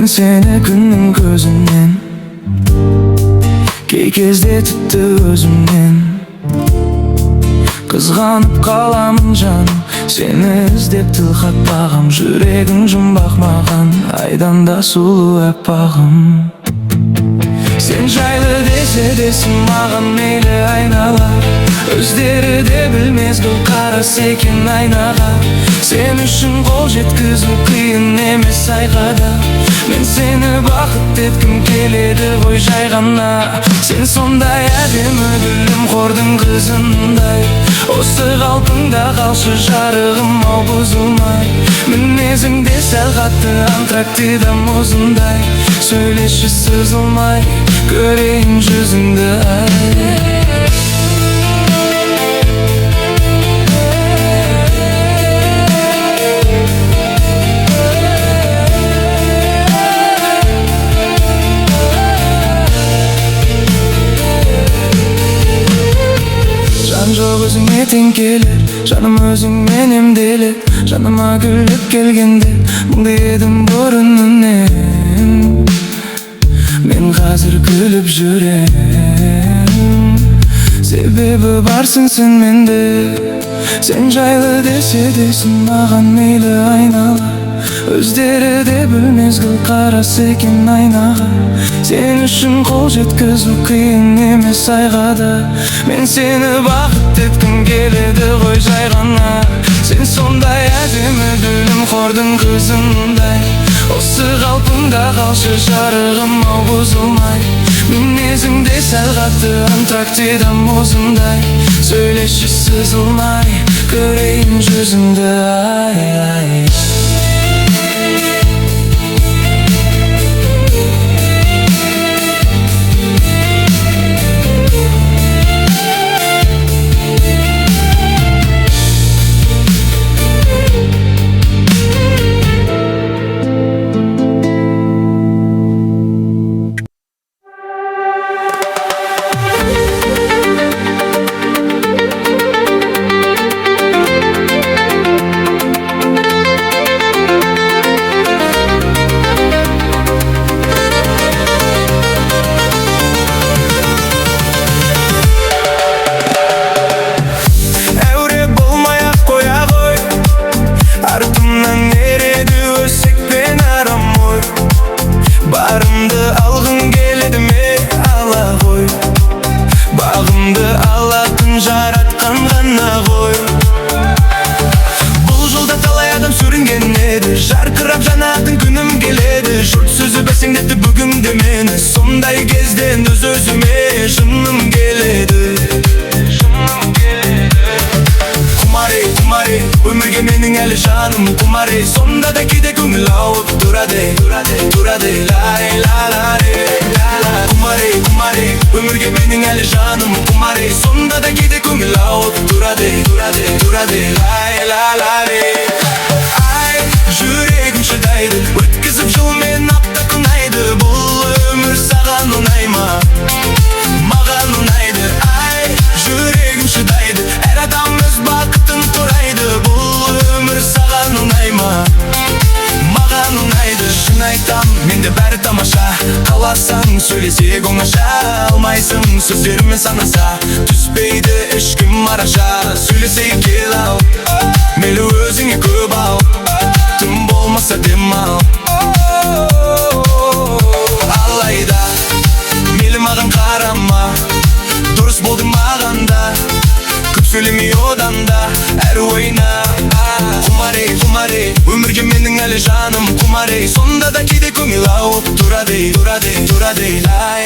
Көрген сені күннің көзінен, кей кезде тіпті өзімнен қызғанып қаламын жаным, сені іздеп тіл қатпағам. Жүрегің жұмбақ маған, айдан да сұлу аппағым. Сен жайлы десе десін маған мейлі айнала, өздері де білмес бұл қарасы екен айнаға. Сен үшін қол жеткізу қиын емес айқада, мен сені бақыт еткім келеді ғой жай ғана. Сен сондай әдемі гүлім, қордың қызындай, осы қалпыңда қалшы жарығым ау бұзылмай. Мінезің де сәл қатты антрактида мұзындай, сөйлеші сызылмай, көрейін жүзіңді ай. Жан жоқ өзіңе тең келер, жаным өзіңмен емделер. Жаныма күліп келгенде мұңды едім бұрыннан, мен қазір күліп жүрем, себебі барсың сен менде. Сен жайлы десе десін маған мейлі айнала, өздері де бір мезгіл қарасы екен айнаға. Сен үшін қол жеткізу қиын емес айғада, мен сені бақыт еткім келеді ғой жай ғана. Сен сондай әдемі гүлім, қордың қызындай, осы қалпыңда қалшы жарығым ау бұзылмай. Мінезің де сәл қатты антрактида мұзындай, сөйлеші сызылмай, көрейін жүзіңді ай. Барымды алғың келеді ме, ала ғой. Бағымды алатын жаратқан ғана ғой. Бұл жолда талай адам сүрінген еді, жарқырап жанатын күнім келеді. Жұрт сөзі бәсеңдетті бүгінде мені, сондай кезден өз-өзіме жыным келеді. Құмарей, құмарей, өмірге менің әлі жаным құмарей. Сонда да кейде көңіл ауып тұрады, лай, құмарей, құмарей, өмірге менің әлі жаным құмарей. Сонда да кейде көңіл ауып тұрады, лай. Ай, жүрегім шыдайды, өткізіп жылмен апта күнайды. Бұл өмір саған ұнай ма? Маған ұнайды. Ай, жүрегім шыдайды, әр адам өз бақытын турайды. Бұл өмір саған ұнай ма? Маған ұнайды. Шын айтам, менде бәрі тамаша, қаласаң сөйлесек оңаша. Алмайсың сөздерімен санаса, түспейді ешкім араша. Сөйлесейік кел ау, мейлі өзіңе көп ау, тым болмаса демал. Алайда мейлі маған қарама, дұрыс болдың маған да, көп сөйлемей одан да әр ойна. Құмарей, құмарей, өмірге менің әлі жаным құмарей. Сонда да кейде көңіл ауып тұрады, лай.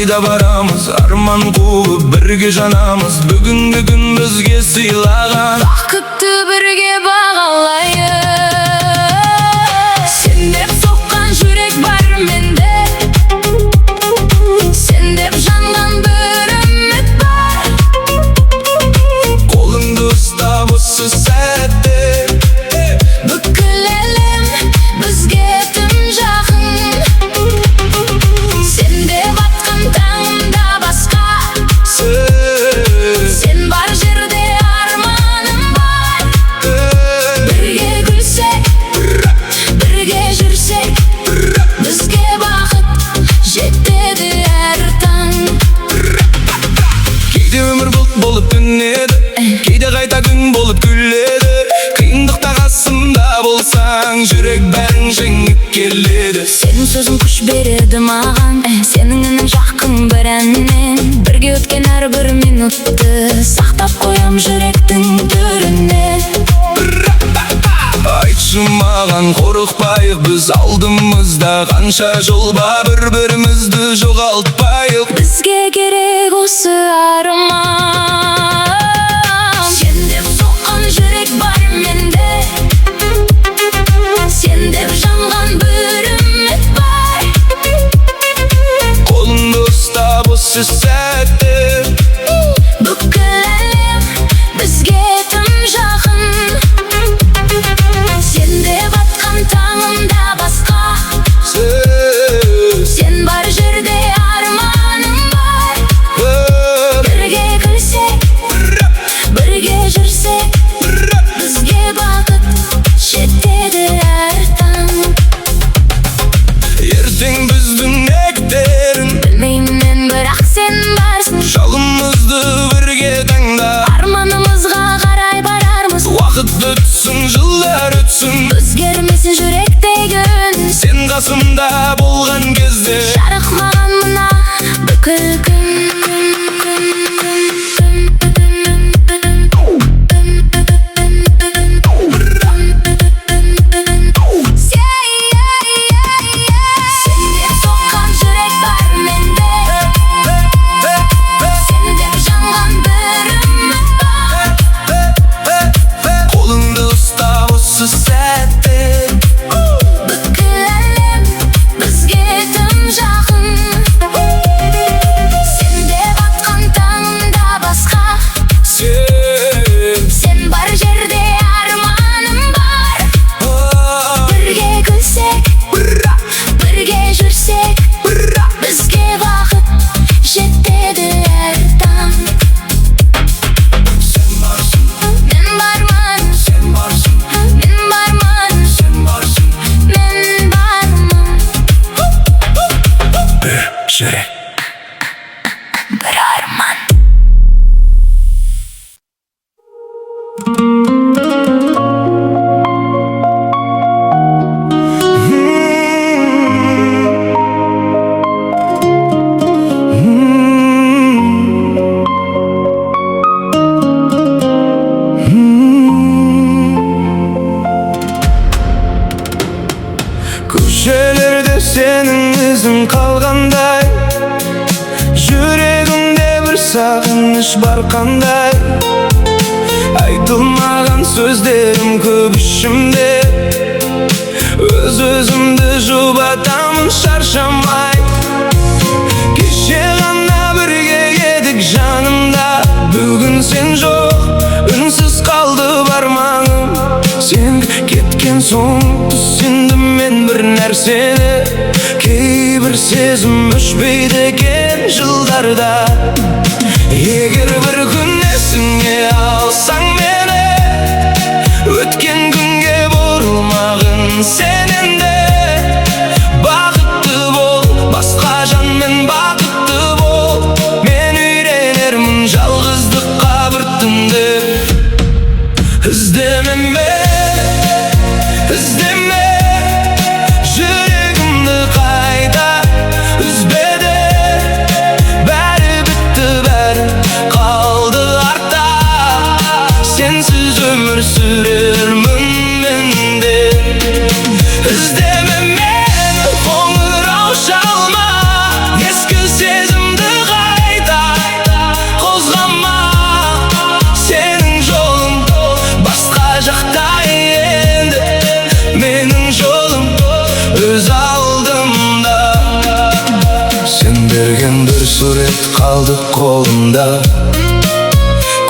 Қайда барамыз, арман қуып бірге жанамыз. Бүгінгі күн бізге сыйлаған бақытты бірге бағалайық. Сен деп соққан жүрек бар менде, сен деп жанған бір үміт бар. Қолыңды ұстап осы сәтте Бүкіл әлем бізге тым жақын. Сен деп атқан таңда басқа, сен бар жерде арманым бар. Бірге күлсек, бірге жүрсек, бізге бақыт жетеді әр таң. Кейде өмір бұлт болып түнеді, кейде қайта күн болып күледі. Қиындықта қасымда болсаң, жүрек бәрін жеңіп келеді. Сенің сөзің күш береді маған, сенің үнің жақын бір әннен. Бірге өткен әрбір минутты сақтап қоям жүректің төрінен. Айтшы маған, қорықпайық біз алдымызда қанша жол бар, бір-бірімізді жоғалтпайық. Бізге керек осы арман. Сен деп соққан жүрек бар менде, сен деп жанған бір үміт бар. Қолыңды ұстап осы сәтте Бүкіл әлем бізге тым жақын. Сен деп атқан таңымда басқа, сен бар жерде арманым бар. Бірге күлсек, бірге жүрсек, бізге бақыт жетеді әр таң. ертең біздің не күтерін Білмеймін мен, бірақ сен барсың. жалымызды бірге таңда. Арманымызға қарай барармыз. Уақыт өтсін, жылдар өтсін, Өзгермесін жүректей күн. сен қасымда болған кезде Жарық маған мына бүкіл күн. Сен деп соққан жүрек бар менде, сен деп жанған бір үміт бар. қолыңды ұстап осы сәтте Бүкіл әлем бізге тым жақын. Сен деп атқан таңда басқа, сен бар жерде арманым бар. Бірге күлсек, бірге жүрсек, бізге бақыт жетеді әр таң. Сен барсың, Мен бармын, сен барсың, мен бармын, сен барсың. мен бармын. Бір жүрек, Бір арман. көшелерде сенің ізің қалғандай, жүрегімде бір сағыныш бар қандай. Айтылмаған сөздерім көп ішімде, өз-өзімді жұбатамын шаршамай. Кеше ғана бірге едік жанымда, бүгін сен жоқ, үнсіз қалды бар маңым. Сен кеткен соң түсіндім мен бір нәрсені, кейбір сезім өшпейді екен жылдарда. Егер бір күн есіңе алсаң мені, өткен күнге бұрылмағын сен енді. Бақытты бол, басқа жанмен бақытты бол, мен үйренермін жалғыздыққа бір түнді. Іздеме мені, іздеме жүрегімді қайта үзбеді. Бәрі бітті, бәрі қалды артта, сенсіз өмір сүрермін мен де. Іздеме мені, қоңырау шалма, ескі сезімді kaldı kolumda.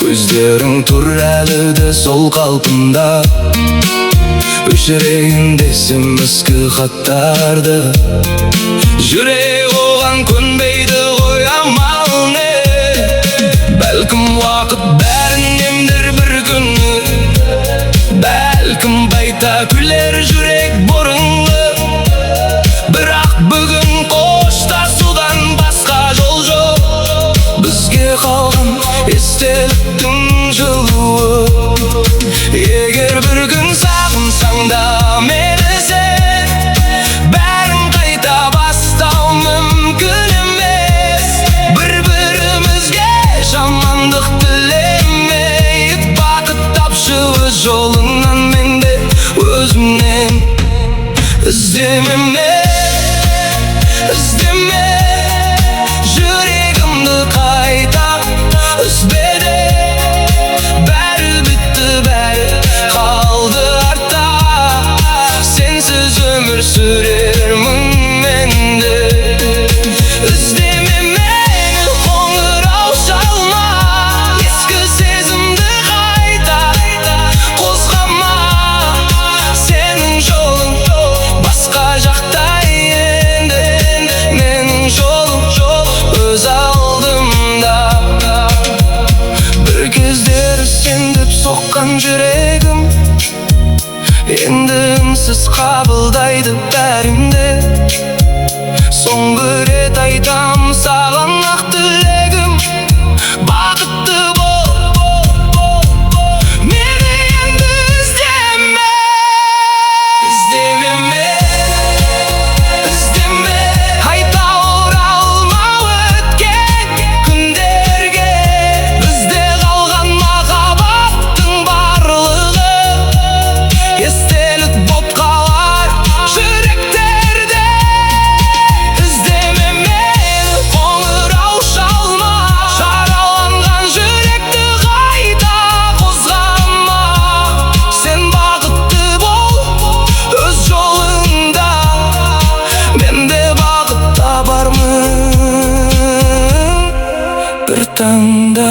Көздерің тұр әлі де сол қалпында. Өшірейін десем ескі хаттарды. Жүрек оған көнбейді ғой, амал не? Бәлкім уақыт бәрін емдір бір күні. Бәлкім байта күлер жүрек бұрынғы. Бірақ бүгін қоштасудан басқа жол жоқ. Бізге қалған естеліктің жылуы. Егер бір күн сағынсаң да мені сен, бәрін қайта бастау мүмкін емес. Бір-бірімізге жамандық тілемей, бақыт тапшы өз жолыңнан, мен де өзімнен. Іздеме жүрегімді қайта, үзбеде. Бәрі бітті, бәрі қалды артта. Сенсіз өмір сүрермін мен де. Іздеме мені, қоңырау шалма. Ескі сезімді қайта қозғама. Сенің жолың басқа жақта енді. Менің жолым өз алдымда. Бір кездері сен деп соққан жүрегім енді үнсіз қабылдайды бәрімді. Соңғы рет айтам саған ақ тілегім, бақытты бол. Мені енді іздеме қайта оралма өткен күндерге. Бізде қалған махаббаттың барлығы естелік боп қалар жүректерде. Іздеме мені, қоңырау шалма. Жараланған жүректі қайта қозғама. Сен бақытты бол өз жолыңда, мен де бақыт табармын бір таңда.